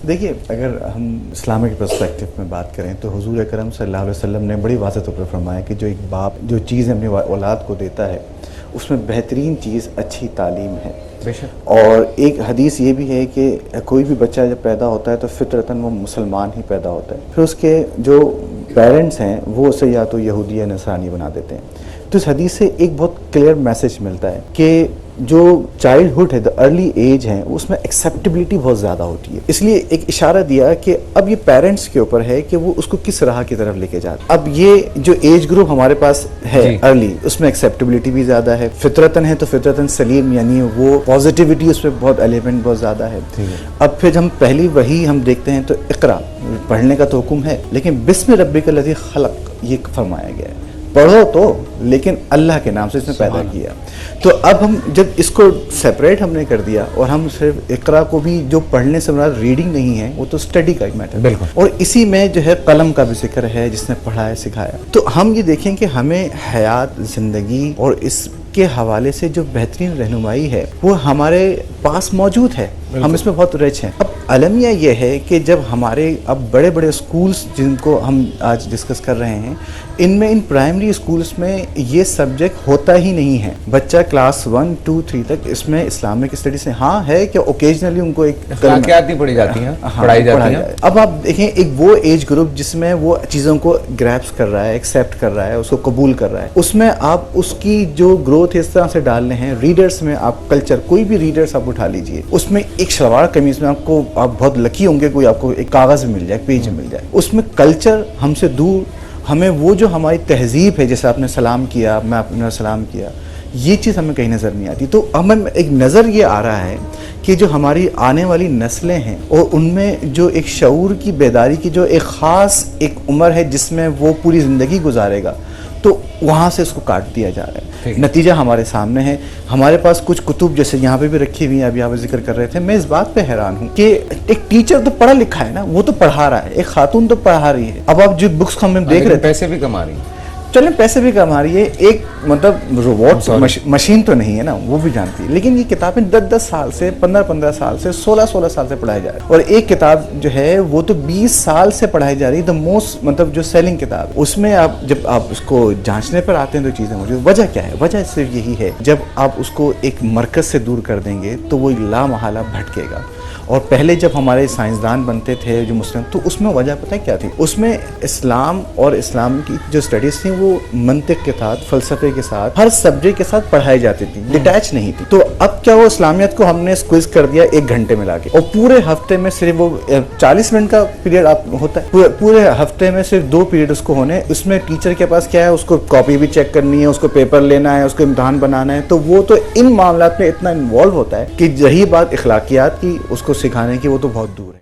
देखिए, अगर हम इस्लामिक पर्सपेक्टिव में बात करें तो हुजूर अकरम सल्लल्लाहु अलैहि वसल्लम ने बड़ी वाज़ेह तौर पर फरमाया कि जो एक बाप जो चीज़ अपनी औलाद को देता है उसमें बेहतरीन चीज़ अच्छी तालीम है। बेशक। और एक हदीस ये भी है कि कोई भी बच्चा जब पैदा होता है तो फितरतन वो मुसलमान ही पैदा होता है, फिर उसके जो पेरेंट्स हैं वो उसे या तो यहूदी या नसरानी बना देते हैं। तो इस हदीस से एक बहुत क्लियर मैसेज मिलता है कि जो चाइल्डहुड है, द अर्ली एज है, उसमें एक्सेप्टेबिलिटी बहुत ज़्यादा होती है। इसलिए एक इशारा दिया कि अब ये पेरेंट्स के ऊपर है कि वो उसको किस राह की तरफ लेके जाते। अब ये जो एज ग्रुप हमारे पास है अर्ली, उसमें एक्सेप्टेबिलिटी भी ज़्यादा है। फितरतन है तो फितरतन सलीम, यानी वो पॉजिटिविटी उसमें बहुत एलिमेंट बहुत ज़्यादा है। अब फिर हम पहली वही हम देखते हैं तो इकरा, पढ़ने का तो हुक्म है, लेकिन बिस्म रब्बिकल लज़ी खलक ये फरमाया गया है, पढ़ो तो, लेकिन अल्लाह के नाम से इसने पैदा किया। तो अब हम जब इसको सेपरेट हमने कर दिया और हम सिर्फ इकरा को भी, जो पढ़ने से हमारा रीडिंग नहीं है, वो तो स्टडी का एक मैटर, बिल्कुल। और इसी में जो है कलम का भी जिक्र है, जिसने पढ़ाया सिखाया। तो हम ये देखें कि हमें हयात, जिंदगी और इसके हवाले से जो बेहतरीन रहनुमाई है वो हमारे पास मौजूद है, हम इसमें बहुत रिच हैं। अब अलमिया ये है कि जब हमारे अब बड़े बड़े स्कूल्स जिनको हम आज डिस्कस कर रहे हैं, इनमें इन प्राइमरी स्कूल्स में ये सब्जेक्ट होता ही नहीं है। बच्चा क्लास 1, 2, 3 तक इसमें इस्लामिक स्टडी से हाँ है कि ओकेजनली उनको एक नहीं पढ़ी जाती हैं, पढ़ाई जाती हैं। अब आप देखें एक वो एज ग्रुप जिसमें वो चीज़ों को ग्रैप्स कर रहा है, एक्सेप्ट कर रहा है, उसको कबूल कर रहा है, उसमें आप उसकी जो ग्रोथ इस तरह से डाल रहे हैं। रीडर्स में आप कल्चर, कोई भी रीडर्स आप उठा लीजिए, उसमें एक शलवार कमीज में आपको, आप बहुत लकी होंगे कोई आपको एक कागज़ मिल जाए, पेज मिल जाए, उसमें कल्चर हमसे दूर, हमें वो जो हमारी तहजीब है, जैसे आपने सलाम किया, मैं आपने सलाम किया, ये चीज़ हमें कहीं नज़र नहीं आती। तो हमें एक नज़र ये आ रहा है कि जो हमारी आने वाली नस्लें हैं और उनमें जो एक शऊर की बेदारी की जो एक ख़ास एक उम्र है जिसमें वो पूरी ज़िंदगी गुजारेगा, तो वहाँ से उसको काट दिया जा रहा है। नतीजा हमारे सामने है। हमारे पास कुछ कुतुब जैसे यहाँ पे भी रखी हुई हैं, अभी आप जिक्र कर रहे थे। मैं इस बात पे हैरान हूँ कि एक टीचर तो पढ़ा लिखा है ना, वो तो पढ़ा रहा है, एक खातून तो पढ़ा रही है। अब आप जो बुक्स हम देख रहे थे, पैसे भी कमा रही है, चलें पैसे भी कमा रही है, एक मतलब रोबोट मशीन तो नहीं है ना, वो भी जानती है। लेकिन ये किताबें 10-10 साल से, 15-15 साल से, 16-16 साल से पढ़ाई जा रही है, और एक किताब जो है वो तो 20 साल से पढ़ाई जा रही है। द मोस्ट मतलब जो सेलिंग किताब, उसमें आप जब आप उसको जांचने पर आते हैं तो चीज़ें मौजूद। वजह क्या है? वजह सिर्फ यही है, जब आप उसको एक मरकज़ से दूर कर देंगे तो वो ला महला भटकेगा। और पहले जब हमारे साइंसदान बनते थे जो मुस्लिम, तो उसमें वजह पता है क्या थी? उसमें इस्लाम और इस्लाम की जो स्टडीज़ थी वो मंतिक के साथ, फ़लसफ़े के साथ, हर सब्जेक्ट के साथ पढ़ाई जाती थी, डिटैच नहीं थी। तो अब क्या वो इस्लामियत को हमने स्क्विज कर दिया 1 घंटे में लाके, और पूरे हफ्ते में सिर्फ वो 40 मिनट का पीरियड आप होता है, पूरे हफ्ते में सिर्फ 2 पीरियड उसको होने। उसमें टीचर के पास क्या है, उसको कॉपी भी चेक करनी है, उसको पेपर लेना है, उसको इम्तहान बनाना है। तो वो तो इन मामलों में इतना इन्वॉल्व होता है कि यही बात इखलाकियात की, उसको सिखाने की, वो तो बहुत दूर है।